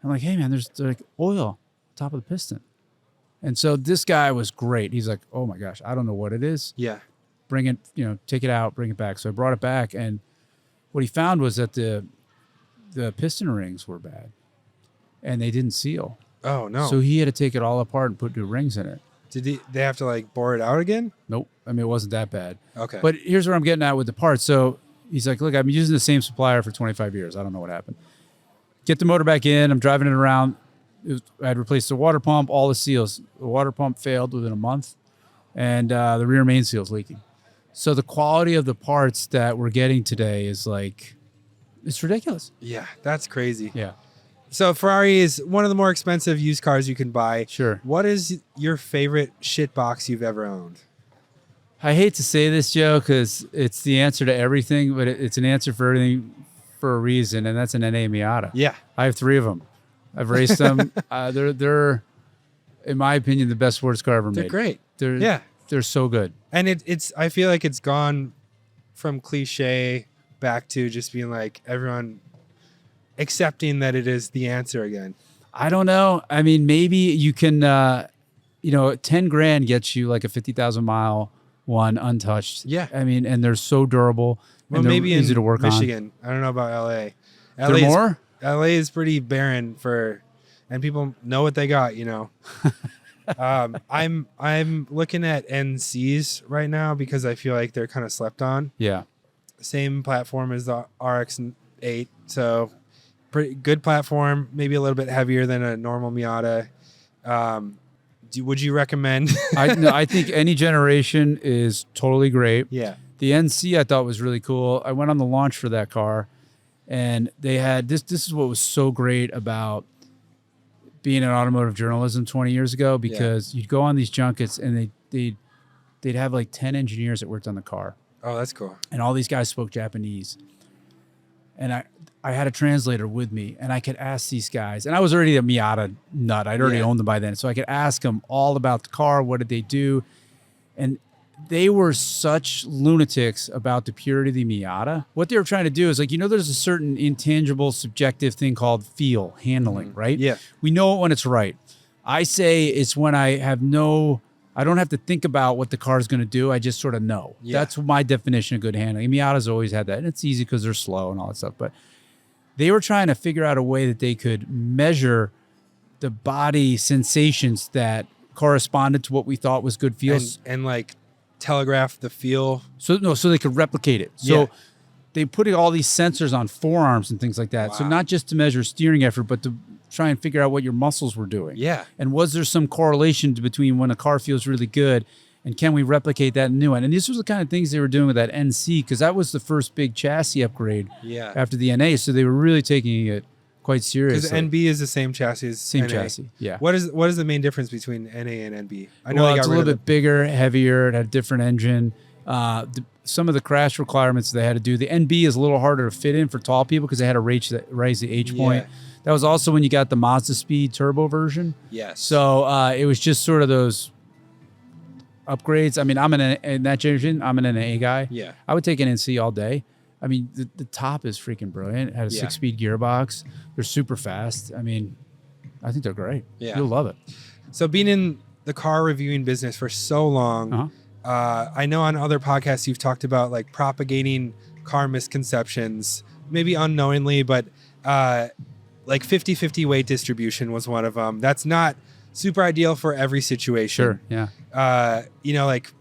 I'm like, hey, man, there's like oil on top of the piston. And so this guy was great. He's like, oh, my gosh, I don't know what it is. Yeah. Bring it, take it out, bring it back. So I brought it back. And what he found was that the piston rings were bad. And they didn't seal. Oh, no. So he had to take it all apart and put new rings in it. Did they have to like bore it out again? Nope. I mean, it wasn't that bad. Okay. But here's where I'm getting at with the parts. So he's like, look, I've been using the same supplier for 25 years. I don't know what happened. Get the motor back in. I'm driving it around. I had replaced the water pump, all the seals. The water pump failed within a month, and the rear main seal's leaking. So the quality of the parts that we're getting today is like, it's ridiculous. Yeah, that's crazy. Yeah. So Ferrari is one of the more expensive used cars you can buy. Sure. What is your favorite shit box you've ever owned? I hate to say this, Joe, because it's the answer to everything, but it's an answer for everything for a reason, and that's an NA Miata. Yeah. I have 3 of them. I've raced them. They're, in my opinion, the best sports car ever made. They're great. They're so good. And it's I feel like it's gone from cliche back to just being like everyone accepting that it is the answer again. I don't know. I mean, maybe you can, 10 grand gets you like a 50,000 mile one untouched. Yeah. I mean, and they're so durable. Well, and maybe easy in to work Michigan. I don't know about LA. There more? LA is pretty barren and people know what they got, I'm looking at NCs right now because I feel like they're kind of slept on. Yeah. Same platform as the RX-8, so pretty good platform. Maybe a little bit heavier than a normal Miata. Would you recommend? I think any generation is totally great. Yeah. The NC I thought was really cool. I went on the launch for that car, and they had this. This is what was so great about being in automotive journalism 20 years ago, because you'd go on these junkets and they'd have like 10 engineers that worked on the car. Oh, that's cool. And all these guys spoke Japanese. And I had a translator with me, and I could ask these guys. And I was already a Miata nut. I'd already owned them by then. So I could ask them all about the car. What did they do? And they were such lunatics about the purity of the Miata. What they were trying to do is, like, there's a certain intangible, subjective thing called feel, handling, right? Yeah. We know it when it's right. I say it's when I don't have to think about what the car is going to do. I just sort of know. Yeah. That's my definition of good handling. Miata's always had that. And it's easy because they're slow and all that stuff. But they were trying to figure out a way that they could measure the body sensations that corresponded to what we thought was good feels. And like telegraph the feel. So they could replicate it. So they put all these sensors on forearms and things like that. Wow. So not just to measure steering effort, but to try and figure out what your muscles were doing. Yeah. And was there some correlation between when a car feels really good and can we replicate that in a new one? And these were the kind of things they were doing with that NC, because that was the first big chassis upgrade after the NA. So they were really taking it quite seriously. Because NB is the same chassis as NA. Chassis, yeah. What is the main difference between NA and NB? I know it's a little bit bigger, heavier. It had a different engine. Some of the crash requirements they had to do. The NB is a little harder to fit in for tall people because they had to raise the H point. That was also when you got the Mazda Speed turbo version. Yes. So it was just sort of those upgrades. I mean, in that generation, I'm an NA guy. Yeah. I would take an NC all day. I mean, the top is freaking brilliant. It had a 6-speed gearbox. They're super fast. I mean, I think they're great. Yeah. You'll love it. So being in the car reviewing business for so long, I know on other podcasts you've talked about like propagating car misconceptions, maybe unknowingly, but like 50-50 weight distribution was one of them. That's not super ideal for every situation. Sure, yeah. Like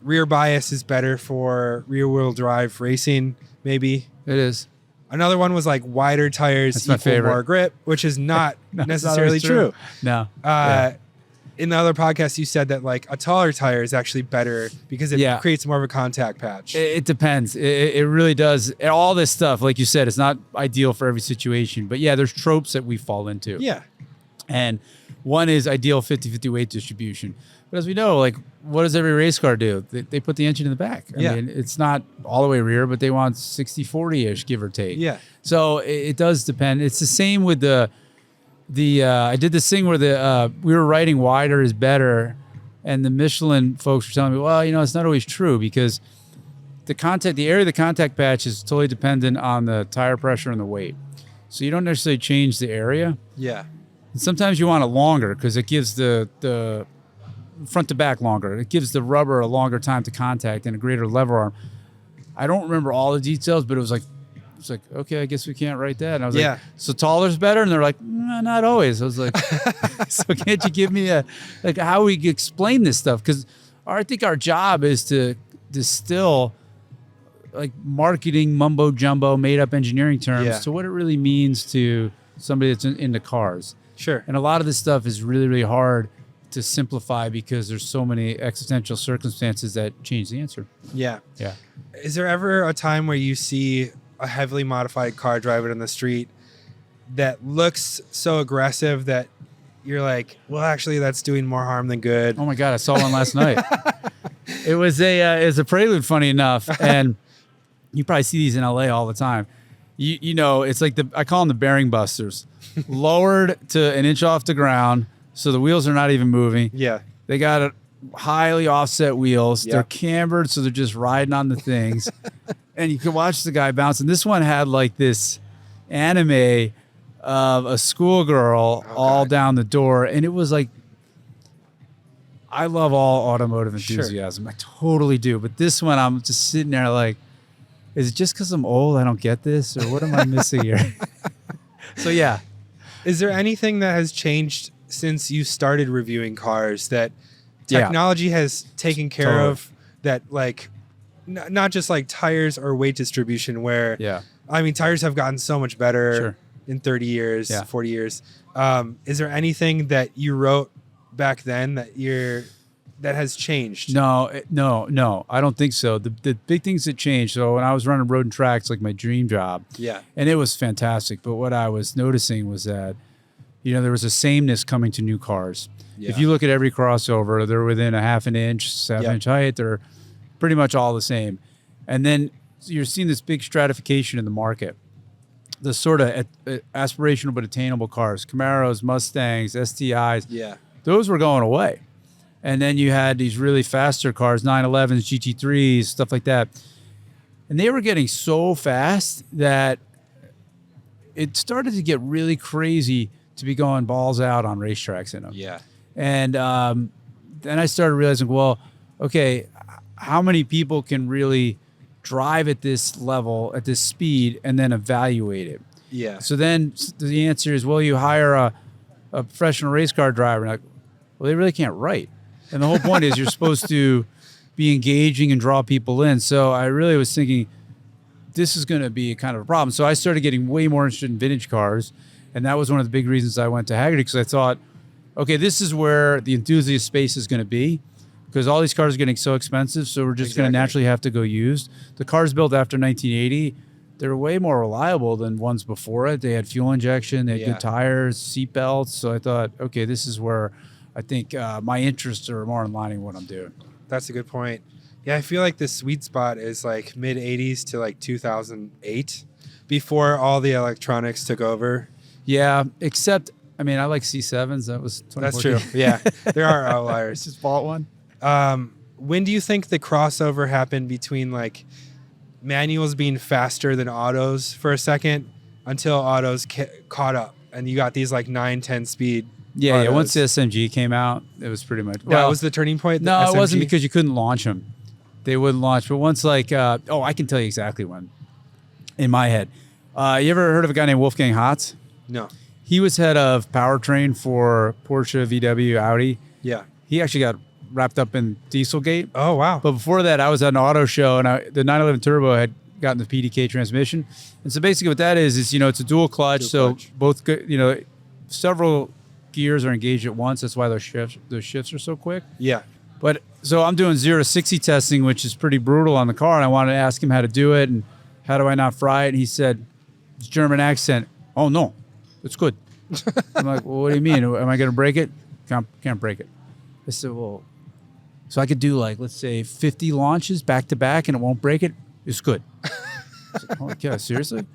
rear bias is better for rear wheel drive racing, maybe. It is. Another one was like wider tires equal more grip, which is not necessarily true. No. In the other podcast, you said that like a taller tire is actually better because it creates more of a contact patch. It depends. It really does. All this stuff, like you said, it's not ideal for every situation. But yeah, there's tropes that we fall into. Yeah. And one is ideal 50-50 weight distribution. But as we know, like, what does every race car do? They put the engine in the back. I mean, it's not all the way rear, but they want 60-40-ish, give or take. Yeah. So it does depend. It's the same with the I did this thing where we were writing wider is better, and the Michelin folks were telling me, well, it's not always true because the area of the contact patch is totally dependent on the tire pressure and the weight. So you don't necessarily change the area. Yeah. And sometimes you want it longer because it gives the front to back longer. It gives the rubber a longer time to contact and a greater lever arm. I don't remember all the details, but it was like, okay, I guess we can't write that. And I was like, so taller's better? And they're like, no, not always. I was like, so can't you give me how we explain this stuff? Because I think our job is to distill like marketing mumbo jumbo, made up engineering terms to what it really means to somebody that's into cars. Sure. And a lot of this stuff is really, really hard to simplify because there's so many existential circumstances that change the answer. Yeah. Yeah. Is there ever a time where you see a heavily modified car driving on the street that looks so aggressive that you're like, well, actually that's doing more harm than good? Oh my God, I saw one last night. It was a Prelude, funny enough. And you probably see these in LA all the time. It's like I call them the bearing busters. Lowered to an inch off the ground, so the wheels are not even moving. Yeah. They got highly offset wheels. Yep. They're cambered, so they're just riding on the things. And you can watch the guy bounce. And this one had like this anime of a schoolgirl all down the door. And it was like, I love all automotive enthusiasm. Sure. I totally do. But this one, I'm just sitting there like, is it just because I'm old I don't get this? Or what am I missing here? So, yeah. Is there anything that has changed since you started reviewing cars that technology has taken care of, that like not just like tires or weight distribution where I mean tires have gotten so much better in 30 years 40 years. Is there anything that you wrote back then that has changed? No, I don't think so. The big things that changed, so when I was running road and tracks, like my dream job, and it was fantastic, but what I was noticing was that there was a sameness coming to new cars. If you look at every crossover, they're within a half an inch, 7 inch height. They're pretty much all the same. And then you're seeing this big stratification in the market. The sort of aspirational but attainable cars, Camaros, Mustangs, STIs, those were going away. And then you had these really faster cars, 911s, GT3s, stuff like that. And they were getting so fast that it started to get really crazy to be going balls out on racetracks in them. Yeah. And then I started realizing, well, okay, how many people can really drive at this level, at this speed, and then evaluate it? Yeah. So then the answer is, well, you hire a professional race car driver. Like, well, they really can't write. And the whole point is you're supposed to be engaging and draw people in. So I really was thinking this is going to be kind of a problem. So I started getting way more interested in vintage cars. And that was one of the big reasons I went to Hagerty, because I thought, okay, this is where the enthusiast space is going to be, because all these cars are getting so expensive. So we're just going to naturally have to go used. The cars built after 1980, they're way more reliable than ones before it. They had fuel injection, they had good tires, seat belts. So I thought, okay, this is where I think my interests are more in line with what I'm doing. That's a good point. Yeah, I feel like the sweet spot is like mid 80s to like 2008, before all the electronics took over. Yeah, except, I mean, I like C7s. That was 2014. That's true. Yeah, there are outliers. Just bought one. When do you think the crossover happened between like manuals being faster than autos for a second until autos caught up and you got these like 9-10 speed? Yeah, once the SMG came out, it was pretty much... That was the turning point? No, SMG? It wasn't, because you couldn't launch them. They wouldn't launch. But once like... I can tell you exactly when. In my head. You ever heard of a guy named Wolfgang Hotz? No. He was head of powertrain for Porsche, VW, Audi. Yeah. He actually got wrapped up in Dieselgate. Oh, wow. But before that, I was at an auto show, and the 911 Turbo had gotten the PDK transmission. And so basically what that is it's a dual clutch. Both, several gears are engaged at once. That's why those shifts are so quick. Yeah. But so I'm doing 0 to 60 testing, which is pretty brutal on the car. And I wanted to ask him how to do it and how do I not fry it. And he said, German accent, "Oh, no, it's good." I'm like, well, what do you mean? Am I going to break it? Can't break it. I said, well, so I could do like, let's say 50 launches back to back and it won't break it. It's good. I was like, holy cow, seriously?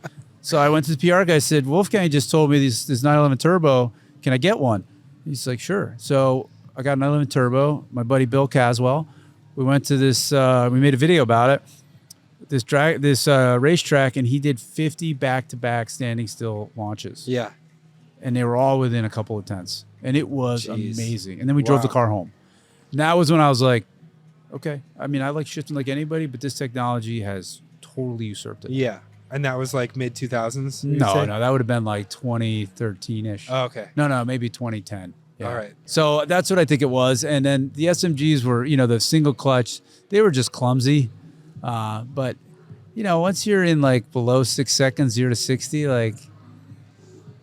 So I went to the PR guy, said, Wolfgang just told me this 911 Turbo, can I get one? He's like, sure. So I got a 911 Turbo, my buddy Bill Caswell. We went to this, we made a video about it, this racetrack, and he did 50 back-to-back standing still launches. Yeah. And they were all within a couple of tenths. And it was amazing. And then we drove the car home. And that was when I was like, okay. I mean, I like shifting like anybody, but this technology has totally usurped it. Yeah. And that was like mid 2000s? No, that would have been like 2013-ish. Oh, okay. No, maybe 2010. Yeah. All right. So that's what I think it was. And then the SMGs were, the single clutch, they were just clumsy. But, once you're in like below 6 seconds, 0 to 60, like,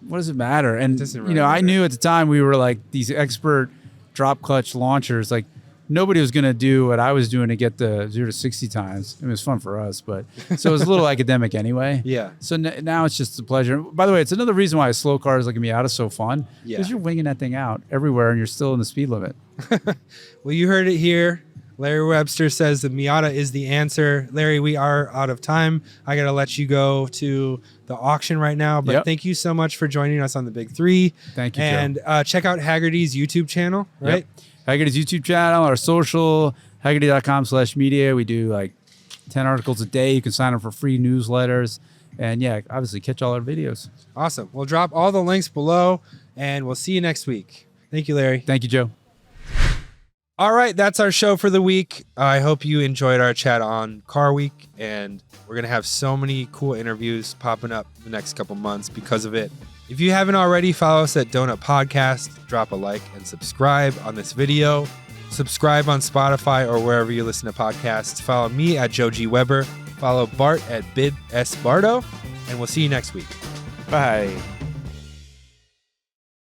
what does it matter? And, I knew at the time we were like these expert drop clutch launchers. Like, nobody was going to do what I was doing to get the 0 to 60 times. It was fun for us, but so it was a little academic anyway. Yeah. So now it's just a pleasure. By the way, it's another reason why slow cars like a Miata is so fun. Yeah. Because you're winging that thing out everywhere and you're still in the speed limit. Well, you heard it here. Larry Webster says the Miata is the answer. Larry, we are out of time. I got to let you go to the auction right now, but thank you so much for joining us on the Big Three. Thank you, and check out Hagerty's YouTube channel, right? Hagerty's YouTube channel, our social, Hagerty.com/media. We do like 10 articles a day. You can sign up for free newsletters. And obviously catch all our videos. Awesome. We'll drop all the links below, and we'll see you next week. Thank you, Larry. Thank you, Joe. All right, that's our show for the week. I hope you enjoyed our chat on Car Week, and we're going to have so many cool interviews popping up the next couple months because of it. If you haven't already, follow us at Donut Podcast, drop a like and subscribe on this video. Subscribe on Spotify or wherever you listen to podcasts. Follow me at Joe G. Weber. Follow Bart at Bid S. Bardo, and we'll see you next week. Bye.